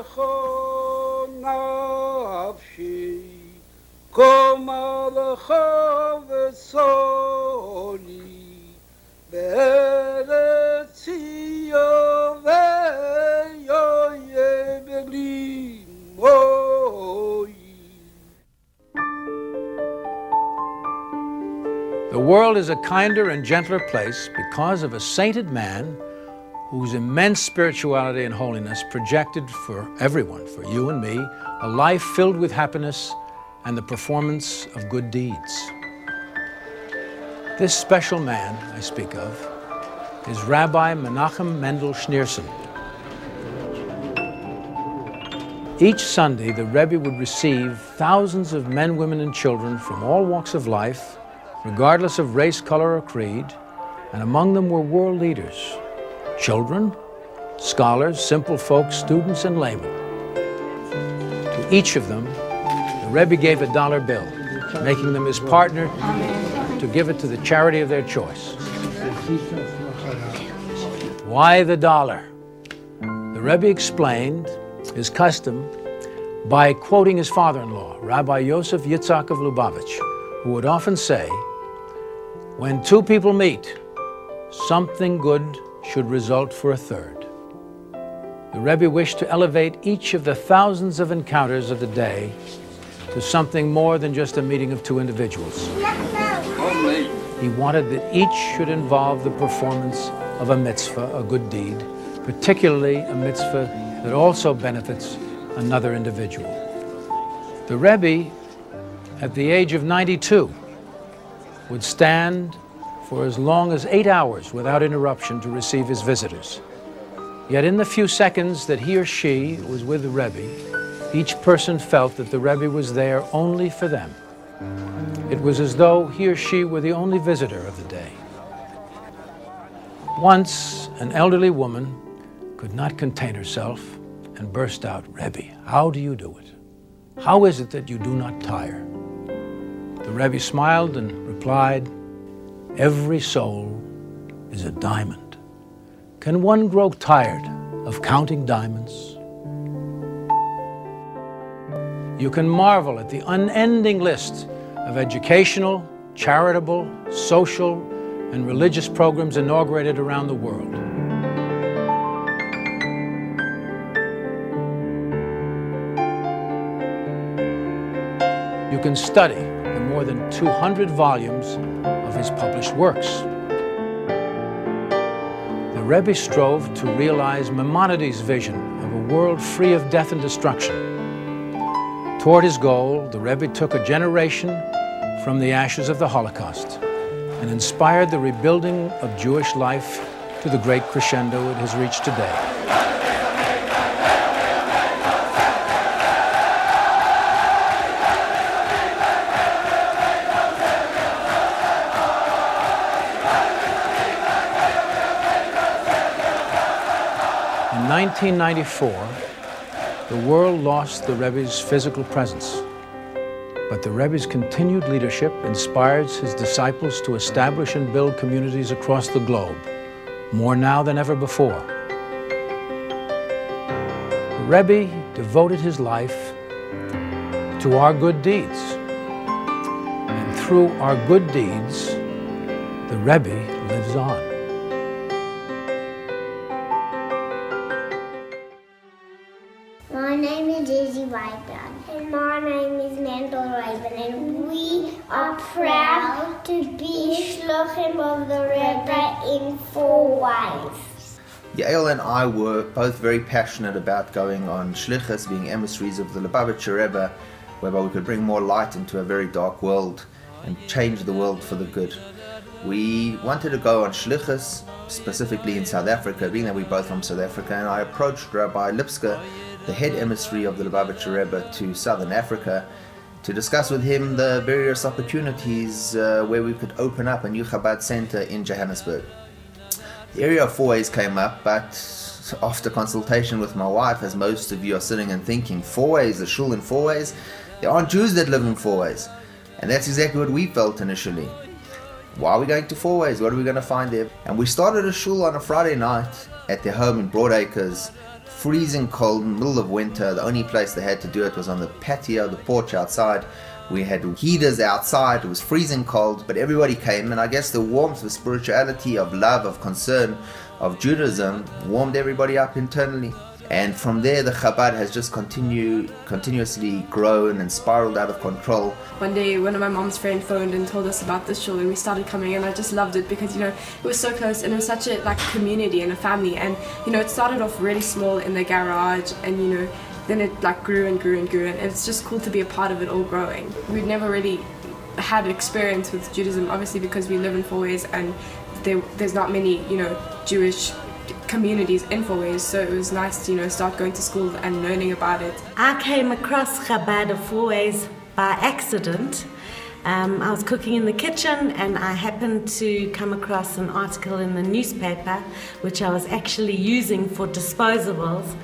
lecho nafshi, koma lecho vesoli, be'eretz Zion ve'yoye beglimoyi. The world is a kinder and gentler place because of a sainted man whose immense spirituality and holiness projected for everyone, for you and me, a life filled with happiness and the performance of good deeds. This special man I speak of is Rabbi Menachem Mendel Schneerson. Each Sunday, the Rebbe would receive thousands of men, women, and children from all walks of life, regardless of race, color, or creed, and among them were world leaders, children, scholars, simple folks, students, and laymen. To each of them, the Rebbe gave a dollar bill, making them his partner to give it to the charity of their choice. Why the dollar? The Rebbe explained his custom by quoting his father-in-law, Rabbi Yosef Yitzhak of Lubavitch, who would often say, "When two people meet, something good should result for a third." The Rebbe wished to elevate each of the thousands of encounters of the day to something more than just a meeting of two individuals. He wanted that each should involve the performance of a mitzvah, a good deed, particularly a mitzvah that also benefits another individual. The Rebbe, at the age of 92, would stand for as long as 8 hours without interruption to receive his visitors. Yet in the few seconds that he or she was with the Rebbe, each person felt that the Rebbe was there only for them. It was as though he or she were the only visitor of the day. Once, an elderly woman could not contain herself and burst out, "Rebbe, how do you do it? How is it that you do not tire?" The Rebbe smiled and replied, "Every soul is a diamond. Can one grow tired of counting diamonds?" You can marvel at the unending list of educational, charitable, social, and religious programs inaugurated around the world. You can study the more than 200 volumes of his published works. The Rebbe strove to realize Maimonides' vision of a world free of death and destruction. Toward his goal, the Rebbe took a generation from the ashes of the Holocaust and inspired the rebuilding of Jewish life to the great crescendo it has reached today. In 1994, the world lost the Rebbe's physical presence, but the Rebbe's continued leadership inspires his disciples to establish and build communities across the globe, more now than ever before. The Rebbe devoted his life to our good deeds, and through our good deeds, the Rebbe lives on. My name is Daisy Weidbrand. And my name is Mendel Raven. And we are proud to be Shluchim of the Rebbe in Fourways. Yael and I were both very passionate about going on shlichus, being emissaries of the Lubavitcher Rebbe, whereby we could bring more light into a very dark world and change the world for the good. We wanted to go on shlichus, specifically in South Africa, being that we're both from South Africa, and I approached Rabbi Lipska, the head emissary of the Lubavitcher Rebbe to Southern Africa, to discuss with him the various opportunities where we could open up a new Chabad center in Johannesburg. The area of Fourways came up, but after consultation with my wife, as most of you are sitting and thinking, Fourways, a shul in Fourways? There aren't Jews that live in Fourways. And that's exactly what we felt initially. Why are we going to Fourways? What are we going to find there? And we started a shul on a Friday night at their home in Broadacres freezing cold, in the middle of winter. The only place they had to do it was on the patio, the porch outside. We had heaters outside, it was freezing cold, but everybody came, and I guess the warmth of spirituality, of love, of concern, of Judaism warmed everybody up internally. And from there, the Chabad has just continuously grown and spiraled out of control. One day, one of my mom's friends phoned and told us about this shul, and we started coming, and I just loved it because, it was so close, and it was such a community and a family. And, it started off really small in the garage, and, then it grew and grew and grew, and it's just cool to be a part of it all growing. We'd never really had experience with Judaism, obviously, because we live in Fourways, and there's not many, Jewish communities in Fourways, so it was nice to start going to school and learning about it. I came across Chabad of Fourways by accident. I was cooking in the kitchen and I happened to come across an article in the newspaper which I was actually using for disposables.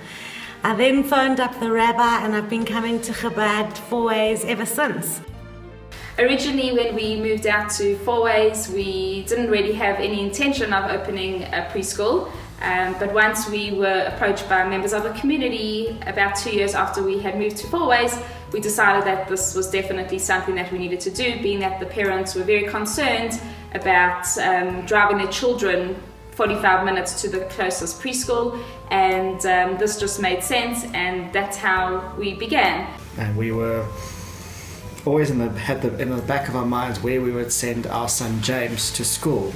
I then phoned up the rabbi and I've been coming to Chabad Fourways ever since. Originally, when we moved out to Fourways, we didn't really have any intention of opening a preschool. But once we were approached by members of the community about 2 years after we had moved to Fourways, we decided that this was definitely something that we needed to do, being that the parents were very concerned about driving their children 45 minutes to the closest preschool, and this just made sense, and that's how we began. And we were always in the back of our minds where we would send our son James to school.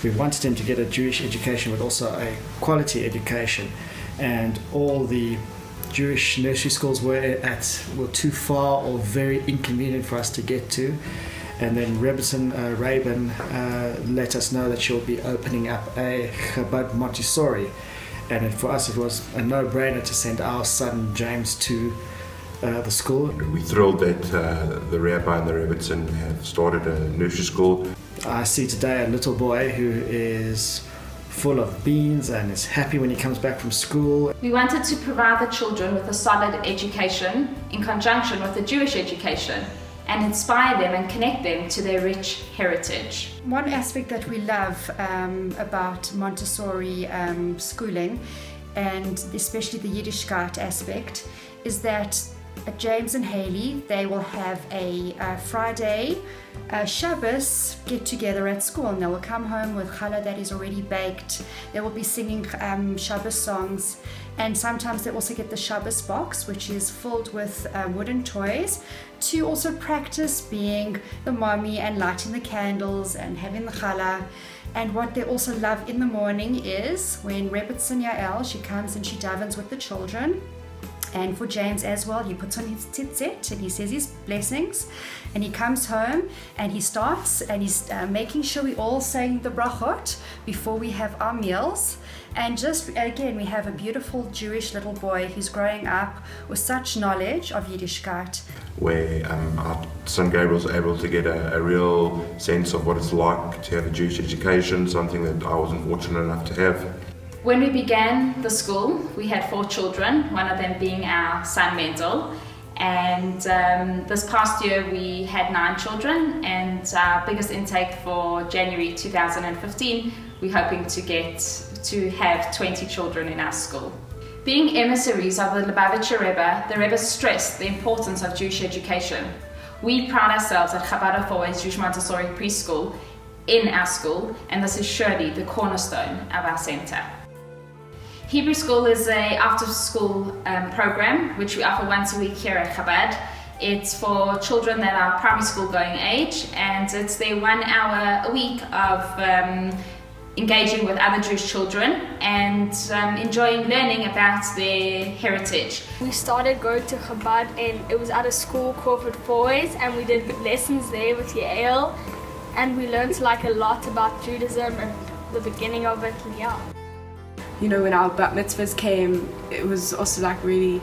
We wanted him to get a Jewish education, but also a quality education. And all the Jewish nursery schools were too far or very inconvenient for us to get to. And then Rebbe let us know that she'll be opening up a Chabad Montessori. And for us it was a no-brainer to send our son James to the school. We're thrilled that the Rabbi and the Rebbetzin have started a nursery school. I see today a little boy who is full of beans and is happy when he comes back from school. We wanted to provide the children with a solid education in conjunction with a Jewish education and inspire them and connect them to their rich heritage. One aspect that we love about Montessori schooling, and especially the Yiddishkeit aspect, is that James and Haley, they will have a Friday Shabbos get together at school, and they will come home with challah that is already baked. They will be singing Shabbos songs, and sometimes they also get the Shabbos box, which is filled with wooden toys, to also practice being the mommy and lighting the candles and having the challah. And what they also love in the morning is when Rebbetzin Yael, she comes and she davens with the children. And for James as well, he puts on his tzitzit and he says his blessings, and he comes home and he starts and he's making sure we all saying the brachot before we have our meals. And just again, we have a beautiful Jewish little boy who's growing up with such knowledge of Yiddishkeit. Where our son Gabriel's able to get a real sense of what it's like to have a Jewish education, something that I wasn't fortunate enough to have. When we began the school, we had 4 children, one of them being our son Mendel. And this past year we had 9 children, and our biggest intake for January 2015, we're hoping to have 20 children in our school. Being emissaries of the Lubavitcher Rebbe, the Rebbe stressed the importance of Jewish education. We pride ourselves at Chabad of Fourways Jewish Montessori Preschool in our school, and this is surely the cornerstone of our center. Hebrew School is an after-school program which we offer once a week here at Chabad. It's for children that are primary school going age, and it's their 1 hour a week of engaging with other Jewish children and enjoying learning about their heritage. We started going to Chabad, and it was at a school called Fourways, and we did lessons there with Yael, and we learned a lot about Judaism and the beginning of it. Yeah. When our bat mitzvahs came, it was also really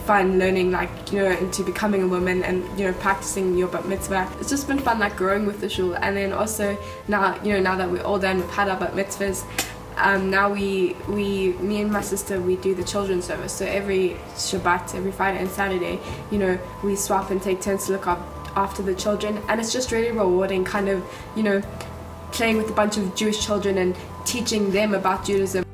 fun learning into becoming a woman and practicing your bat mitzvah. It's just been fun growing with the shul, and then also now now that we're all done with our bat mitzvahs, now me and my sister, we do the children's service. So every Shabbat, every Friday and Saturday, we swap and take turns to look after the children, and it's just really rewarding playing with a bunch of Jewish children and teaching them about Judaism.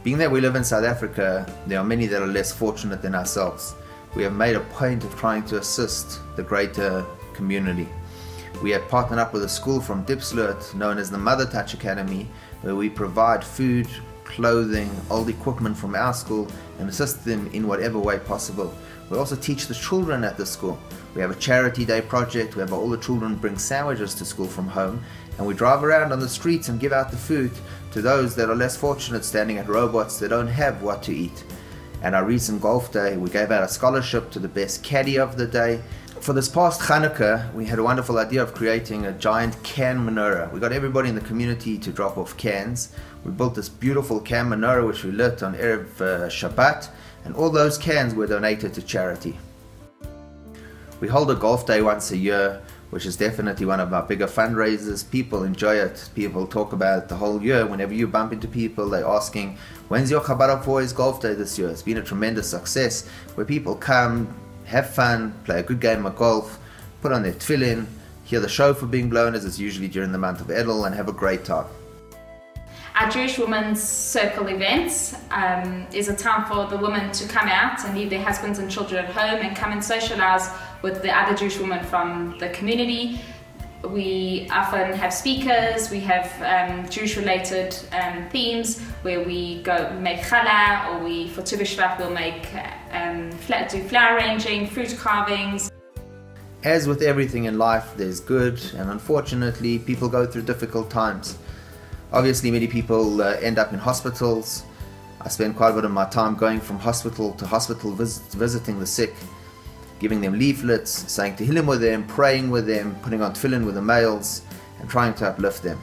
Being that we live in South Africa, there are many that are less fortunate than ourselves. We have made a point of trying to assist the greater community. We have partnered up with a school from Diepsloot known as the Mother Touch Academy, where we provide food, clothing, old equipment from our school and assist them in whatever way possible. We also teach the children at the school. We have a charity day project where all the children bring sandwiches to school from home, and we drive around on the streets and give out the food to those that are less fortunate standing at robots that don't have what to eat. At our recent golf day, we gave out a scholarship to the best caddy of the day. For this past Hanukkah, we had a wonderful idea of creating a giant can menorah. We got everybody in the community to drop off cans. We built this beautiful can menorah which we lit on Erev Shabbat, and all those cans were donated to charity. We hold a golf day once a year, which is definitely one of our bigger fundraisers. People enjoy it. People talk about it the whole year. Whenever you bump into people, they're asking, when's your Chabad Fourways golf day this year? It's been a tremendous success where people come, have fun, play a good game of golf, put on their tefillin, hear the shofar being blown, as it's usually during the month of Elul, and have a great time. Our Jewish Women's Circle events is a time for the women to come out and leave their husbands and children at home and come and socialize with the other Jewish women from the community. We often have speakers, we have Jewish related themes where we make challah, or for Tu B'Shvat we'll do flower arranging, fruit carvings. As with everything in life, there's good, and unfortunately people go through difficult times. Obviously many people end up in hospitals. I spend quite a bit of my time going from hospital to hospital visiting the sick, giving them leaflets, saying Tehillim with them, praying with them, putting on tefillin with the males, and trying to uplift them.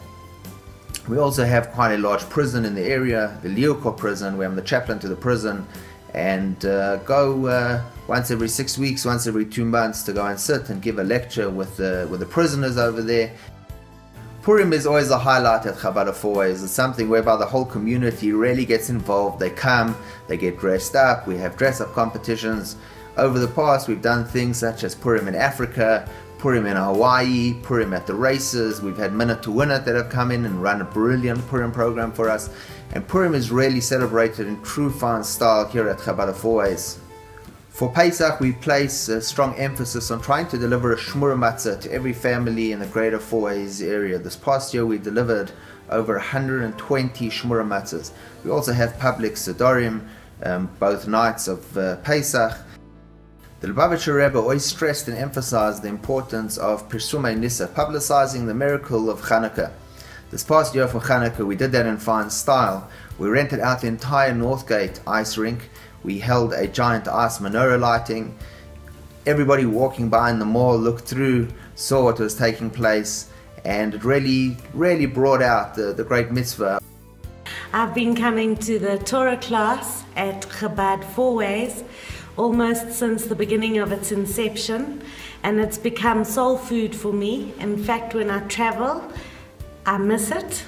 We also have quite a large prison in the area, the Liuko prison, where I'm the chaplain to the prison, and go once every 6 weeks, once every 2 months to go and sit and give a lecture with the prisoners over there. Purim is always a highlight at Chabad Fourways. It's something whereby the whole community really gets involved. They come, they get dressed up, we have dress-up competitions. Over the past, we've done things such as Purim in Africa, Purim in Hawaii, Purim at the races. We've had Minute to Win It that have come in and run a brilliant Purim program for us. And Purim is really celebrated in true fine style here at Chabad Fourways. For Pesach, we place a strong emphasis on trying to deliver a shmura matzah to every family in the greater Fourways area. This past year, we delivered over 120 shmura matzahs. We also have public sedarim, both nights of Pesach. The Lubavitcher Rebbe always stressed and emphasized the importance of Pirsumei Nisa, publicizing the miracle of Hanukkah. This past year for Hanukkah, we did that in fine style. We rented out the entire Northgate ice rink. We held a giant ice menorah lighting. Everybody walking by in the mall looked through, saw what was taking place, and it really brought out the great mitzvah. I've been coming to the Torah class at Chabad Fourways almost since the beginning of its inception, and it's become soul food for me. In fact, when I travel, I miss it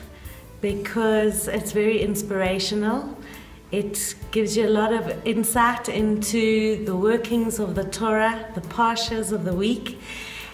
because it's very inspirational. It gives you a lot of insight into the workings of the Torah, the parshas of the week,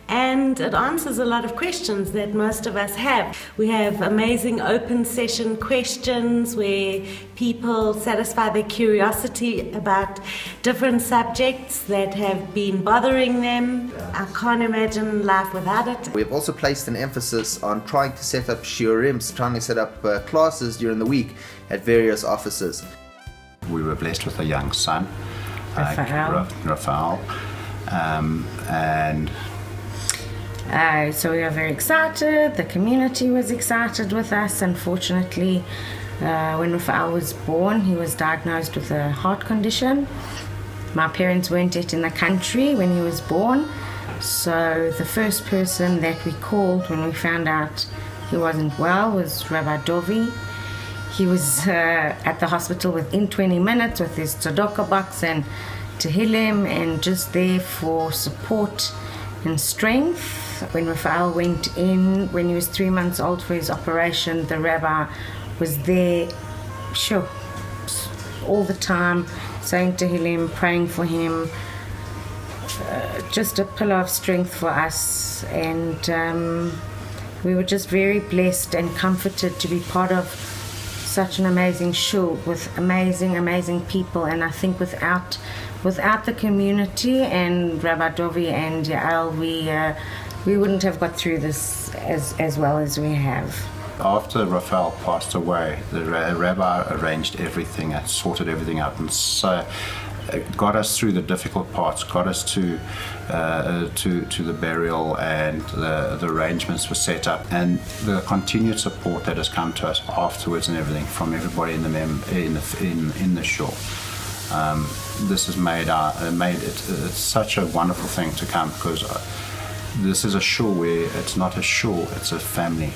and it answers a lot of questions that most of us have. We have amazing open session questions where people satisfy their curiosity about different subjects that have been bothering them. I can't imagine life without it. We've also placed an emphasis on trying to set up shiurim, trying to set up classes during the week at various offices. We were blessed with a young son, Raphael, so we are very excited. The community was excited with us. Unfortunately, when Raphael was born, he was diagnosed with a heart condition. My parents weren't yet in the country when he was born, so the first person that we called when we found out he wasn't well was Rabbi Dovi. He was at the hospital within 20 minutes with his tzedakah box and Tehillim, and just there for support and strength. When Raphael went in, when he was 3 months old for his operation, the rabbi was there, all the time, saying Tehillim, praying for him, just a pillar of strength for us. And we were just very blessed and comforted to be part of such an amazing shul with amazing people, and I think without the community and Rabbi Dovi and Yael, we wouldn't have got through this as well as we have. After Raphael passed away, the rabbi arranged everything and sorted everything out, and so got us through the difficult parts, got us to the burial, and the arrangements were set up, and the continued support that has come to us afterwards and everything from everybody in the shul. This has made it's such a wonderful thing to come, because this is a shul where it's not a shul, it's a family.